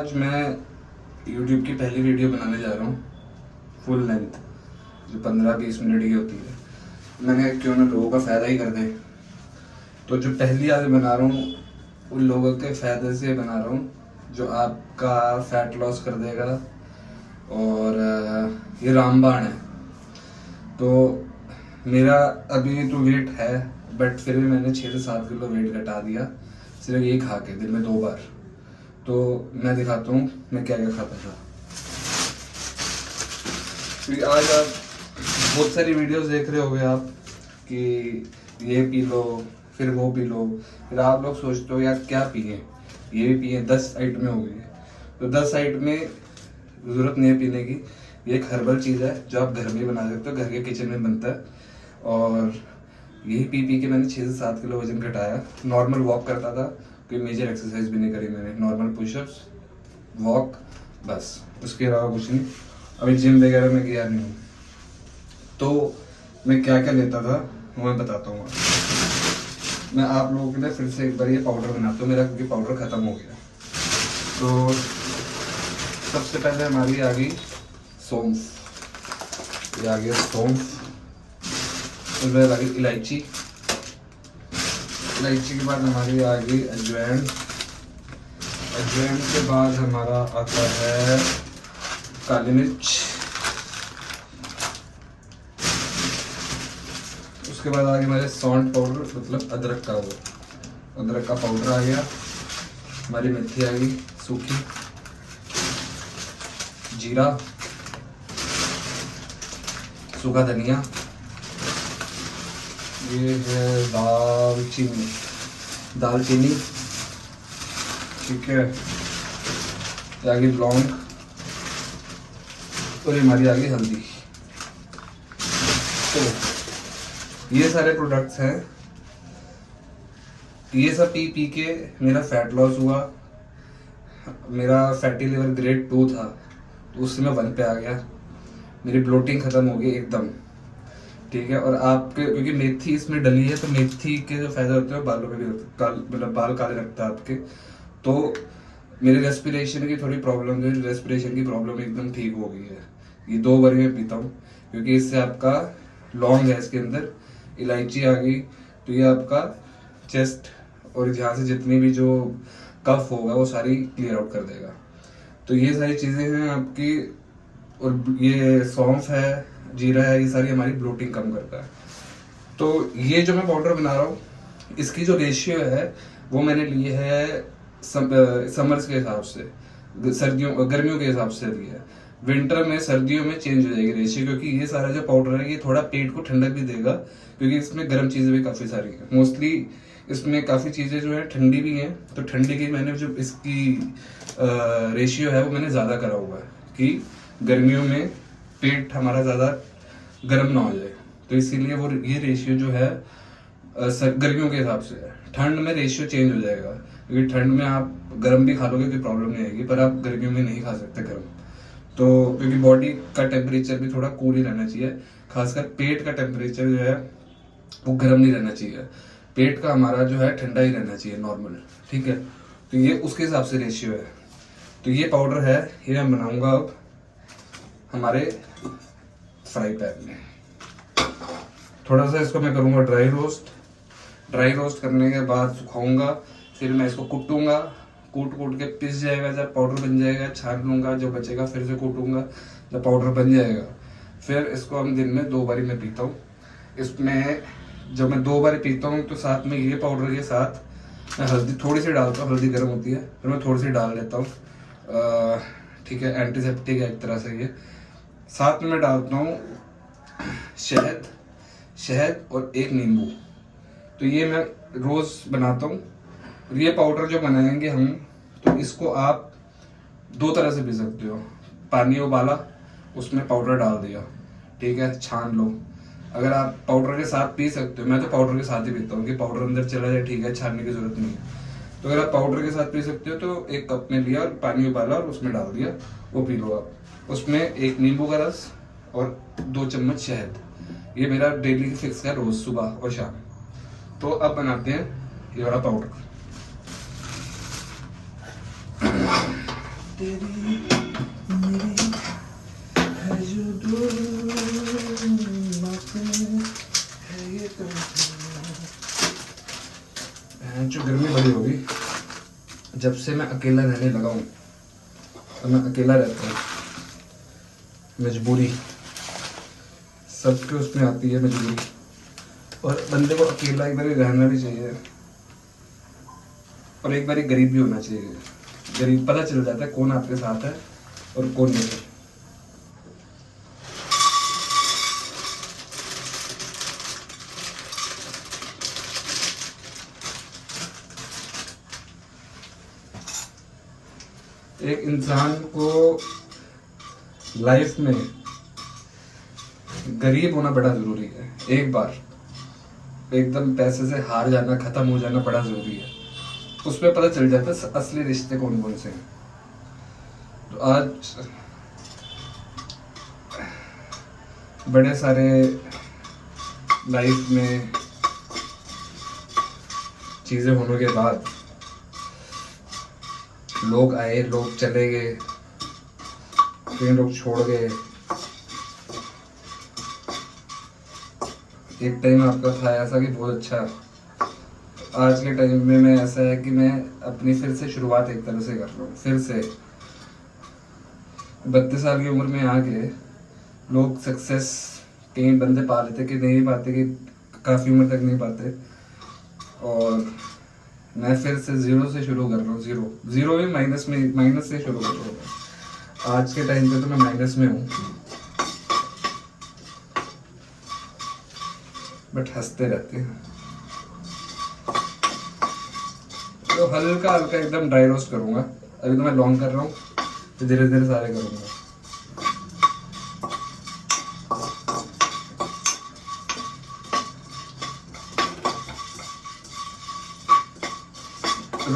आज मैं YouTube की पहली वीडियो बनाने जा रहा हूँ फुल लेंथ, जो 15-20 मिनट की होती है। मैंने क्यों ना लोगों का फ़ायदा ही कर दे। तो जो पहली आज बना रहा हूँ उन लोगों के फ़ायदे से बना रहा हूँ जो आपका फ़ैट लॉस कर देगा। और ये रामबाण है। तो मेरा अभी तो वेट है, बट फिर भी मैंने 6 से 7 किलो वेट घटा दिया सिर्फ ये खा के, दिन में 2 बार। तो मैं दिखाता हूँ मैं क्या क्या खाता था। क्योंकि आज आप बहुत सारी वीडियोस देख रहे होगे आप कि ये पी लो फिर वो पी लो, फिर आप लोग सोचते हो यार क्या पिए, ये भी पिए, 10 आइटमें हो गई। तो 10 आइटमें ज़रूरत नहीं है पीने की। ये एक हर्बल चीज़ है जो आप घर में बना सकते हो, घर के किचन में बनता है। और यही पी के मैंने 6 से 7 किलो वजन घटाया। नॉर्मल वॉक करता था, कोई मेजर एक्सरसाइज भी नहीं करी मैंने, नॉर्मल पुशअप्स, वॉक, बस, उसके अलावा कुछ नहीं। अभी जिम वगैरह में गया नहीं हूँ। तो मैं क्या क्या लेता था वो मैं बताता हूँ। मैं आप लोगों के लिए फिर से एक बार ये पाउडर बनाता हूँ मेरा, क्योंकि पाउडर ख़त्म हो गया। तो सबसे पहले हमारी आ गई सौंफ, ये आ गया सौंफ। फिर आ गई इलायची, इलायची के बाद हमारी आ गई अजवाइन, अजवाइन के बाद हमारा आता है काली मिर्च, उसके बाद आ गया हमारे सौंठ पाउडर, मतलब अदरक का, वो अदरक का पाउडर आ गया। हमारी मेथी आ गई सूखी, जीरा, सूखा धनिया, ये है दालचीनी, दालचीनी, ठीक है, ये आ गई लौंग, और ये हमारी आ गई हल्दी। तो ये सारे प्रोडक्ट्स हैं। ये सब पी के मेरा फैट लॉस हुआ। मेरा फैटी लिवर ग्रेड 2 था, तो उससे मैं 1 पे आ गया। मेरी ब्लोटिंग ख़त्म हो गई एकदम, ठीक है। और आपके क्योंकि मेथी इसमें डली है, तो मेथी के जो फायदे होते हैं बालों में भी होते हैं, मतलब बाल काले रखता है आपके। तो मेरी रेस्पिरेशन की थोड़ी प्रॉब्लम थी, रेस्पिरेशन की प्रॉब्लम एकदम ठीक हो गई है। ये 2 बार मैं पीता हूँ, क्योंकि इससे आपका लौंग है, इसके अंदर इलायची आ गई, तो ये आपका चेस्ट और यहाँ से जितनी भी जो कफ होगा वो सारी क्लियर आउट कर देगा। तो ये सारी चीज़ें हैं आपकी। और ये सौंफ है, जीरा है, ये सारी हमारी ब्लोटिंग कम करता है। तो ये जो मैं पाउडर बना रहा हूँ, इसकी जो रेशियो है वो मैंने ली है समर्स के हिसाब से, सर्दियों गर्मियों के हिसाब से ली है। विंटर में, सर्दियों में चेंज हो जाएगी रेशियो, क्योंकि ये सारा जो पाउडर है ये थोड़ा पेट को ठंडक भी देगा, क्योंकि इसमें गर्म चीज़ें भी काफ़ी सारी हैं। मोस्टली इसमें काफ़ी चीज़ें जो है ठंडी भी हैं, तो ठंडी की मैंने जो इसकी रेशियो है वो मैंने ज़्यादा करा हुआ है कि गर्मियों में पेट हमारा ज़्यादा गर्म ना हो जाए। तो इसीलिए वो ये रेशियो जो है गर्मियों के हिसाब से है। ठंड में रेशियो चेंज हो जाएगा, क्योंकि ठंड में आप गर्म भी खा लोगे कोई प्रॉब्लम नहीं आएगी, पर आप गर्मियों में नहीं खा सकते गर्म। तो क्योंकि बॉडी का टेम्परेचर भी थोड़ा कूल ही रहना चाहिए, खासकर पेट का टेम्परेचर जो है वो गर्म नहीं रहना चाहिए। पेट का हमारा जो है ठंडा ही रहना चाहिए नॉर्मल, ठीक है। तो ये उसके हिसाब से रेशियो है। तो ये पाउडर है, ये मैं बनाऊंगा अब हमारे फ्राई पैन में। थोड़ा सा इसको मैं करूँगा ड्राई रोस्ट। ड्राई रोस्ट करने के बाद सुखाऊंगा, फिर मैं इसको कूटूंगा, कूट के पिस जाएगा, जब पाउडर बन जाएगा छान लूँगा, जो बचेगा फिर से कूटूंगा, जब पाउडर बन जाएगा फिर इसको हम दिन में 2 बारी मैं पीता हूँ। इसमें जब मैं 2 बारी पीता हूँ तो साथ में ये पाउडर के साथ मैं हल्दी थोड़ी सी डालता हूँ, हल्दी गर्म होती है फिर मैं थोड़ी सी डाल देता हूँ, ठीक है, एंटीसेप्टिक है एक तरह से। ये साथ में मैं डालता हूँ शहद और 1 नींबू। तो ये मैं रोज़ बनाता हूँ। और ये पाउडर जो बनाएंगे हम, तो इसको आप 2 तरह से पी सकते हो। पानी उबाला, उसमें पाउडर डाल दिया, ठीक है, छान लो। अगर आप पाउडर के साथ पी सकते हो, मैं तो पाउडर के साथ ही पीता हूँ कि पाउडर अंदर चला जाए, ठीक है, छानने की जरूरत नहीं है। तो अगर आप पाउडर के साथ पी सकते हो तो 1 कप में लिया और पानी उबाला और उसमें डाल दिया, वो पी लो आप। उसमें 1 नींबू का रस और 2 चम्मच शहद। ये मेरा डेली फिक्स है, रोज सुबह और शाम। तो अब बनाते हैं ये वाला पाउडर। तेरी मेरी है जो दूर बातें है ये तो जो गर्मी बड़ी होगी जब से मैं अकेला रहने लगा हूँ और मैं अकेला रहता हूँ मजबूरी सबके उसमें आती है मजबूरी और बंदे को अकेला एक बार रहना भी चाहिए और एक बार गरीब भी होना चाहिए। गरीब पता चल जाता है कौन आपके साथ है और कौन नहीं है। एक इंसान को लाइफ में गरीब होना बड़ा जरूरी है। एक बार एकदम पैसे से हार जाना खत्म हो जाना बड़ा जरूरी है। उसमें पता चल जाता है असली रिश्ते कौन कौन से हैं। तो आज बड़े सारे लाइफ में चीजें होने के बाद लोग आए लोग चले गए कई लोग छोड़ गए। एक टाइम आपका था ऐसा कि बहुत अच्छा। आज के टाइम में मैं ऐसा है कि मैं अपनी फिर से शुरुआत एक तरह से कर रहा हूँ। फिर से 32 साल की उम्र में आके लोग सक्सेस कई बंदे पा लेते कि नहीं पाते कि काफ़ी उम्र तक नहीं पाते और मैं फिर से जीरो से शुरू कर रहा हूँ। जीरो भी माइनस से शुरू कर रहा हूँ। आज के टाइम पे तो मैं माइनस में हूँ बट हंसते रहते हैं। तो हल्का हल्का एकदम ड्राई रोस्ट करूँगा। अभी तो मैं लॉन्ग कर रहा हूँ तो धीरे धीरे सारे करूँगा।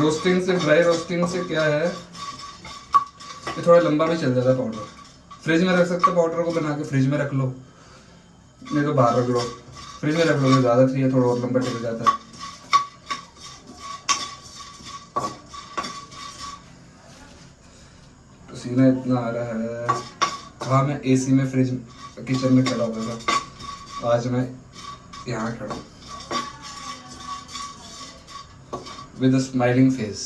रोस्टिंग से ड्राई रोस्टिंग से क्या है ये थोड़ा लंबा भी चल जाता है पाउडर। फ्रिज में रख सकते हो पाउडर को बना के फ्रिज में रख लो नहीं तो बाहर रख लो। फ्रिज में रख लो ज़्यादा चाहिए थोड़ा और लंबा चल जाता है। पसीना इतना आ रहा है। हाँ मैं एसी में फ्रिज किचन में खड़ा हुआ था। आज मैं यहाँ खड़ा with a smiling face.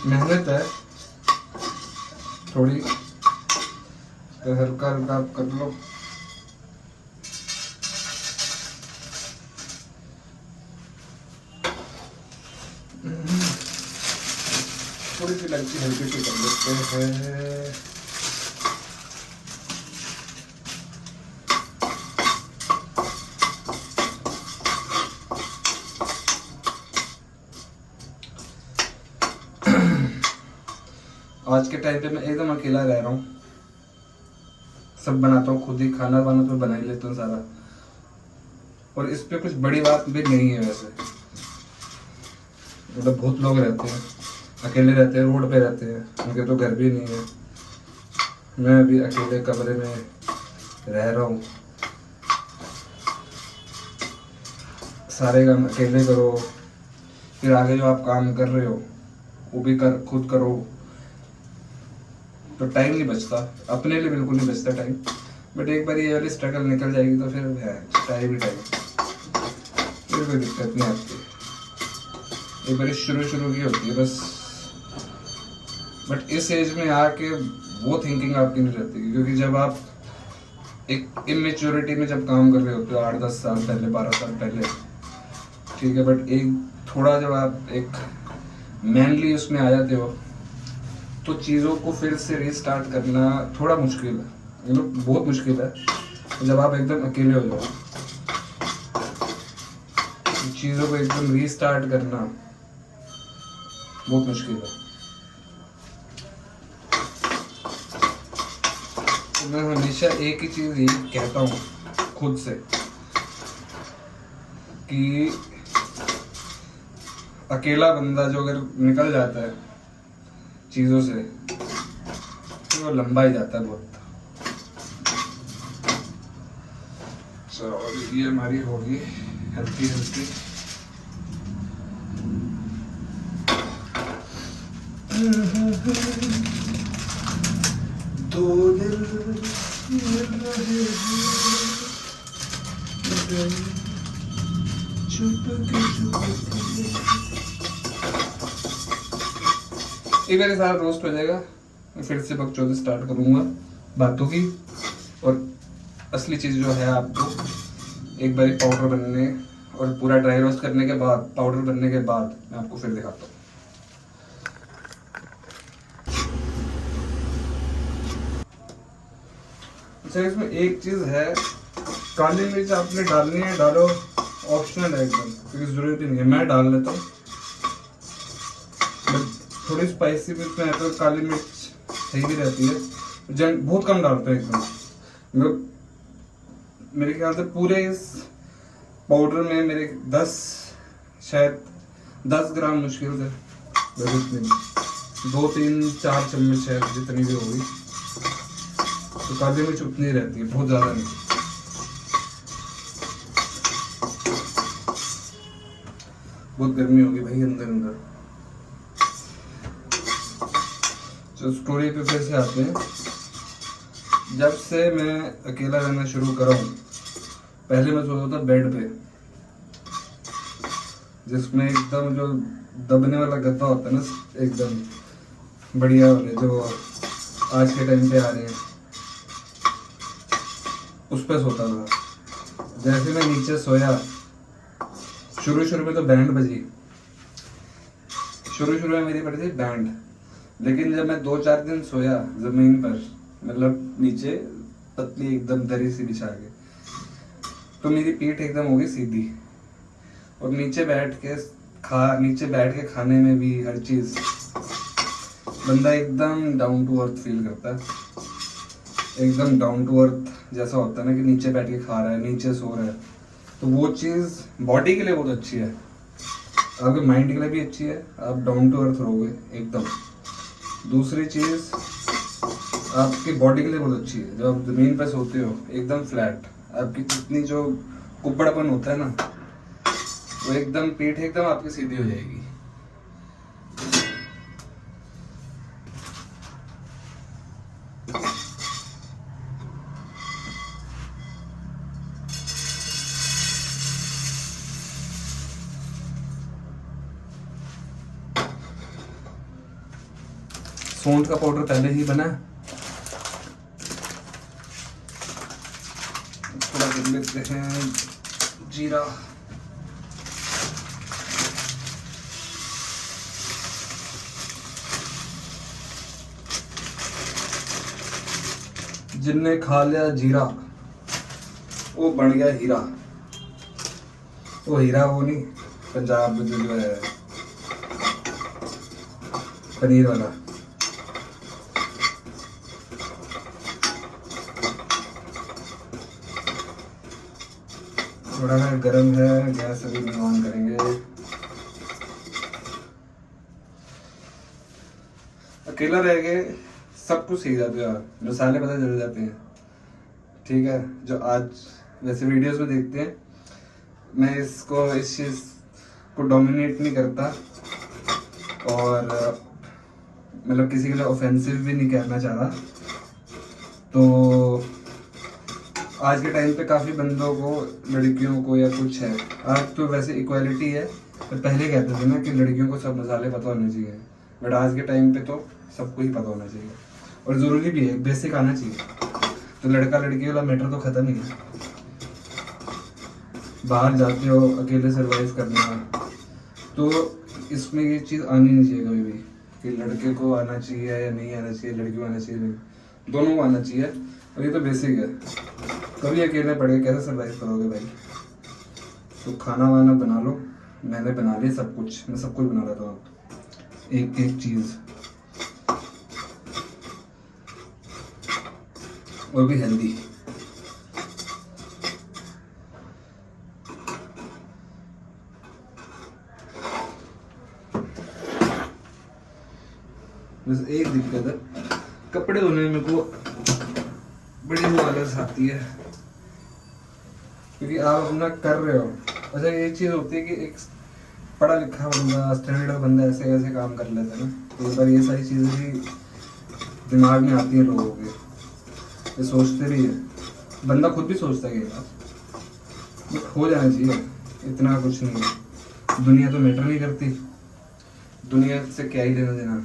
मेहनत है थोड़ी तो हल्का हल्का आप कर लो। थोड़ी सी हल्की हल्की सी कर लेते हैं। आज के टाइम पे मैं एकदम अकेला रह रहा हूँ। सब बनाता हूँ खुद ही। खाना वाना तो बना ही लेता हूँ सारा और इस पे कुछ बड़ी बात भी नहीं है वैसे। मतलब बहुत लोग रहते हैं अकेले रहते हैं रोड पे रहते हैं उनके तो घर भी नहीं है। मैं अभी अकेले कमरे में रह रहा हूँ। सारे काम अकेले करो फिर आगे जो आप काम कर रहे हो वो भी खुद करो तो टाइम नहीं बचता। अपने लिए बिल्कुल नहीं बचता टाइम। बट एक बार ये वाली स्ट्रगल निकल जाएगी तो फिर है टाइम ही टाइम। फिर कोई दिक्कत नहीं आती। एक बार शुरू की होती है बस। बट इस एज में आके वो थिंकिंग आपकी नहीं रहती क्योंकि जब आप एक इमेच्योरिटी में जब काम कर रहे होते हो 8-10 साल पहले 12 साल पहले ठीक है। बट एक थोड़ा जब आप एक मैनली उसमें आ जाते हो तो चीज़ों को फिर से रीस्टार्ट करना थोड़ा मुश्किल है। बहुत मुश्किल है जब आप एकदम अकेले हो जाओ। चीज़ों को एकदम रीस्टार्ट करना बहुत मुश्किल है। तो मैं हमेशा एक ही चीज़ ये कहता हूँ खुद से कि अकेला बंदा जो अगर निकल जाता है चीज़ों से तो वो लंबा ही जाता है बहुत। चलो ये हमारी होगी हल्की हल्की। दो दिल मिल रहे हैं चुपके चुपके। एक बार सारा रोस्ट हो जाएगा, मैं फिर से बकचोदी स्टार्ट करूंगा बातों की। और असली चीज़ जो है आपको एक बार पाउडर बनने और पूरा ड्राई रोस्ट करने के बाद, पाउडर बनने के बाद मैं आपको फिर दिखाता हूँ। अच्छा, इसमें एक चीज़ है, काली मिर्च आपने डालनी है, डालो, ऑप्शनल है एकदम, क्योंकि ज़रूरत ही नहीं है। मैं डाल लेता हूँ, थोड़ी स्पाइसी भी इसमें है तो काली मिर्च सही भी रहती है। जन बहुत कम डालते हैं एकदम, मतलब मेरे ख्याल से पूरे इस पाउडर में मेरे 10 ग्राम मुश्किल से, बस 2-3-4 चम्मच है, जितनी भी होगी तो काली मिर्च उतनी रहती है, बहुत ज़्यादा नहीं। बहुत गर्मी होगी भाई अंदर अंदर। तो स्टोरी पे फिर से आते हैं। जब से मैं अकेला रहना शुरू करा हूँ, पहले मैं सोता था बेड पे, जिसमें एकदम जो दबने वाला गद्दा होता है ना, एकदम बढ़िया वाले जो आज के टाइम पे आ रहे हैं, उस पर सोता था। जैसे मैं नीचे सोया, शुरू में तो बैंड बजी, शुरू में मेरी पड़ी थी बैंड। लेकिन जब मैं 2-4 दिन सोया जमीन पर, मतलब नीचे पतली एकदम दरी सी बिछा के, तो मेरी पीठ एकदम हो गई सीधी। और नीचे बैठ के खाने में भी हर चीज बंदा एकदम डाउन टू अर्थ फील करता है। एकदम डाउन टू अर्थ जैसा होता है ना, कि नीचे बैठ के खा रहा है, नीचे सो रहा है, तो वो चीज़ बॉडी के लिए बहुत अच्छी है, आपके माइंड के लिए भी अच्छी है। आप डाउन टू अर्थ रहोगे एकदम। दूसरी चीज़ आपकी बॉडी के लिए बहुत अच्छी है, जब आप ज़मीन पर सोते हो एकदम फ्लैट, आपकी जितनी जो कुब्बड़पन होता है ना, वो एकदम पीठ एकदम आपकी सीधी हो जाएगी। सौंठ का पाउडर पहले ही बना, थोड़ा कर लेते हैं जीरा। जिनने खा लिया जीरा वो बन गया हीरा। वो हीरा वो नहीं, पंजाब में जो है पनीर वाला। थोड़ा सा गर्म है, गैस अभी नहीं ऑन करेंगे। अकेला रह गए सब कुछ सीख जाते हो यार, मसाले पता चल जाते हैं। ठीक है, जो आज वैसे वीडियोस में देखते हैं, मैं इस चीज़ को डोमिनेट नहीं करता, और मतलब किसी के लिए ऑफेंसिव भी नहीं कहना चाह रहा। तो आज के टाइम पे काफ़ी बंदों को, लड़कियों को या कुछ है, आज तो वैसे इक्वालिटी है, तो पहले कहते थे ना कि लड़कियों को सब मसाले पता होने चाहिए, बट आज के टाइम पे तो सबको ही पता होना चाहिए, और ज़रूरी भी है, बेसिक आना चाहिए। तो लड़का लड़की वाला मैटर तो ख़त्म ही है। बाहर जाते हो अकेले सर्वाइव करना, तो इसमें ये चीज़ आनी नहीं चाहिए कभी भी कि लड़के को आना चाहिए या नहीं आना चाहिए, लड़की को आना चाहिए, दोनों को आना चाहिए। और ये तो बेसिक है। कभी अकेले पड़े कैसे सर्वाइव करोगे भाई? तो खाना वाना बना लो, मैंने बना लिया सब कुछ, मैं सब कुछ बना रहा था, एक एक चीज़, और भी हेल्दी। बस एक दिक्कत है, कपड़े धोने में मेरे को बड़ी वो आलस आती है, क्योंकि आप अपना कर रहे हो। अच्छा एक चीज़ होती है कि एक पढ़ा लिखा बंदा, स्टैंडर्ड बंदा ऐसे ऐसे काम कर लेता है ना, तो एक बार ये सारी चीज़ें भी दिमाग में आती है लोगों के, ये सोचते भी है, बंदा खुद भी सोचता है कि यार हो जाना चाहिए, इतना कुछ नहीं है, दुनिया तो मैटर नहीं करती, दुनिया से क्या ही लेना देना,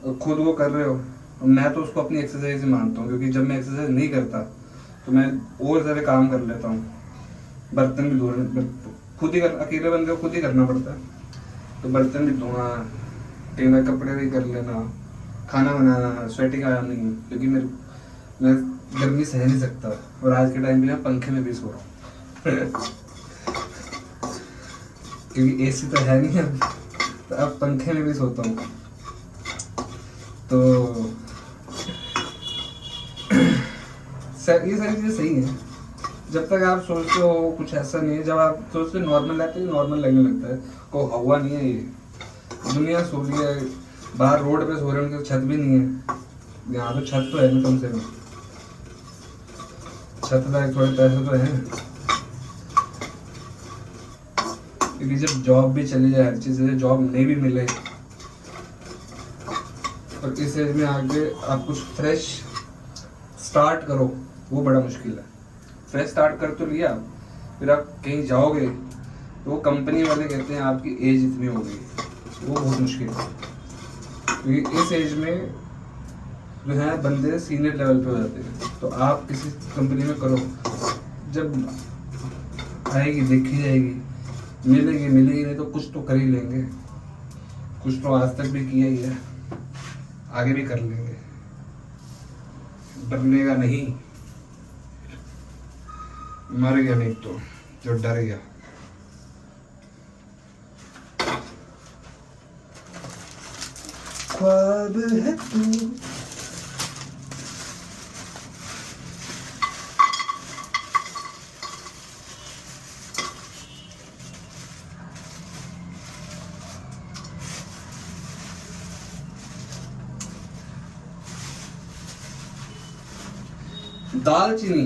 और खुद वो कर रहे हो। और मैं तो उसको अपनी एक्सरसाइज ही मानता हूँ, क्योंकि जब मैं एक्सरसाइज नहीं करता तो मैं और सारे काम कर लेता हूँ, बर्तन भी धोने खुद ही कर, अकेले बंदे को खुद ही करना पड़ता है, तो बर्तन भी धोना, कई बार कपड़े भी कर लेना, खाना बनाना, स्वेटिंग आया नहीं, क्योंकि मैं गर्मी सह नहीं सकता, और आज के टाइम पे मैं पंखे में भी सो रहा हूँ क्योंकि एसी तो है नहीं अब, तो अब पंखे में भी सोता हूँ। तो ये सारी चीज़ें सही हैं जब तक आप सोचते हो कुछ ऐसा नहीं है, जब आप सोचते हो नॉर्मल है तो नॉर्मल लगने लगता है, को हवा नहीं है, ये दुनिया सो रही है, बाहर रोड पे सो रहे हैं, उनकी छत भी नहीं है, यहाँ तो छत तो है ना कम से कम, छत लायक थोड़े पैसे तो हैं, क्योंकि जब जॉब भी चली जाए, हर चीज़ से जॉब नहीं भी मिले, और इस एज में आगे आप कुछ फ्रेश स्टार्ट करो, वो बड़ा मुश्किल है। फ्रेश स्टार्ट कर तो लिया, फिर आप कहीं जाओगे तो वो कंपनी वाले कहते हैं आपकी एज इतनी हो गई, वो बहुत मुश्किल है, क्योंकि इस एज में जो है बंदे सीनियर लेवल पे हो जाते हैं। तो आप किसी कंपनी में करो, जब आएगी देखी जाएगी, मिलेगी नहीं तो कुछ तो कर ही लेंगे, कुछ तो आज तक भी किया ही है, आगे भी कर लेंगे, डरने का नहीं, मर गया नहीं तो जो डर गया। ख्वाब है तू, दालचीनी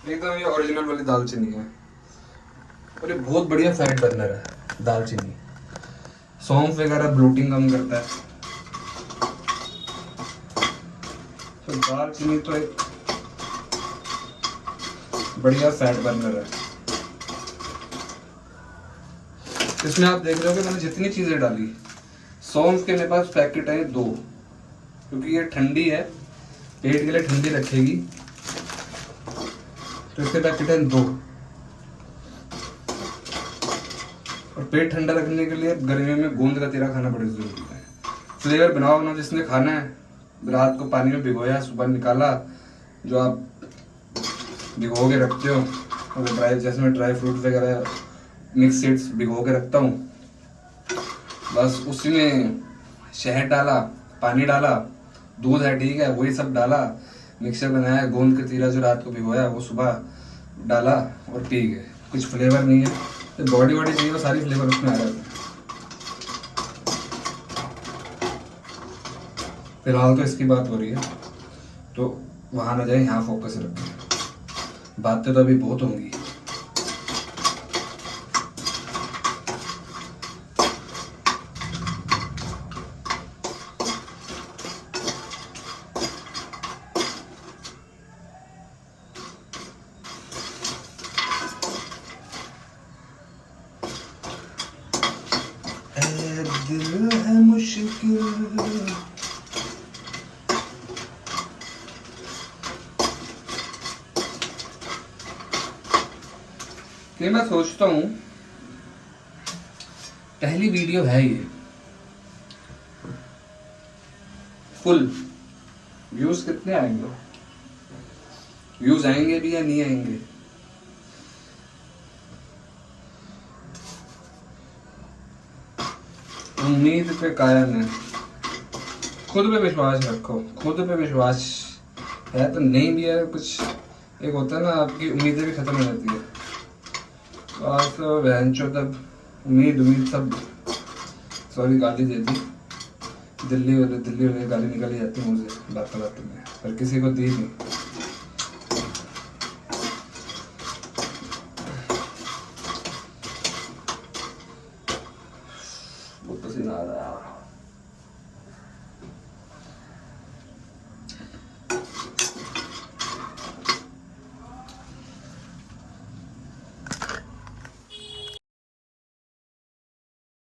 एकदम ये ओरिजिनल वाली दालचीनी है, और ये बहुत बढ़िया फैट बर्नर है दालचीनी। सौंफ वगैरह ब्लोटिंग कम करता है, तो दालचीनी तो एक बढ़िया फैट बर्नर है। इसमें आप देख रहे हो कि मैंने जितनी चीजें डाली, सौंफ के मेरे पास पैकेट है 2, क्योंकि ये ठंडी है, पेट के लिए ठंडी रखेगी, तो इसके पैकेट है 2, और पेट ठंडा रखने के लिए गर्मियों में गोंद का तीरा खाना बड़ी जरूरी है। फ्लेवर बनाओ ना, जिसने खाना है रात को पानी में भिगोया, सुबह निकाला, जो आप भिगो के रखते हो, और ड्राई, जैसे मैं ड्राई फ्रूट वगैरह मिक्स सीड्स भिगो के रखता हूँ, बस उसी में शहद डाला, पानी डाला, दूध है ठीक है, वही सब डाला, मिक्सचर बनाया, गोंद का तीरा जो रात को भिगोया वो सुबह डाला और पी गए। कुछ फ्लेवर नहीं है, तो बॉडी चाहिए वो सारी फ्लेवर उसमें आ जाते हैं। फिलहाल तो इसकी बात हो रही है, तो वहाँ ना जाए, यहाँ फोकस रखें, बातें तो अभी बहुत होंगी। दिल है मुश्किल, कि मैं सोचता हूँ पहली वीडियो है ये, फुल व्यूज कितने आएंगे, व्यूज आएंगे भी या नहीं आएंगे, उम्मीद पे कायम है, खुद पे विश्वास रखो, खुद पे विश्वास है तो नहीं भी है, कुछ एक होता है ना, आपकी उम्मीदें भी खत्म हो जाती है, तो आज तो बहन चो तब उम्मीद सब सॉरी गाली दे दी। दिल्ली वाले गाली निकल ही जाती है मुझे बात में, पर किसी को दी नहीं। बहुत पसीना आ रहा है।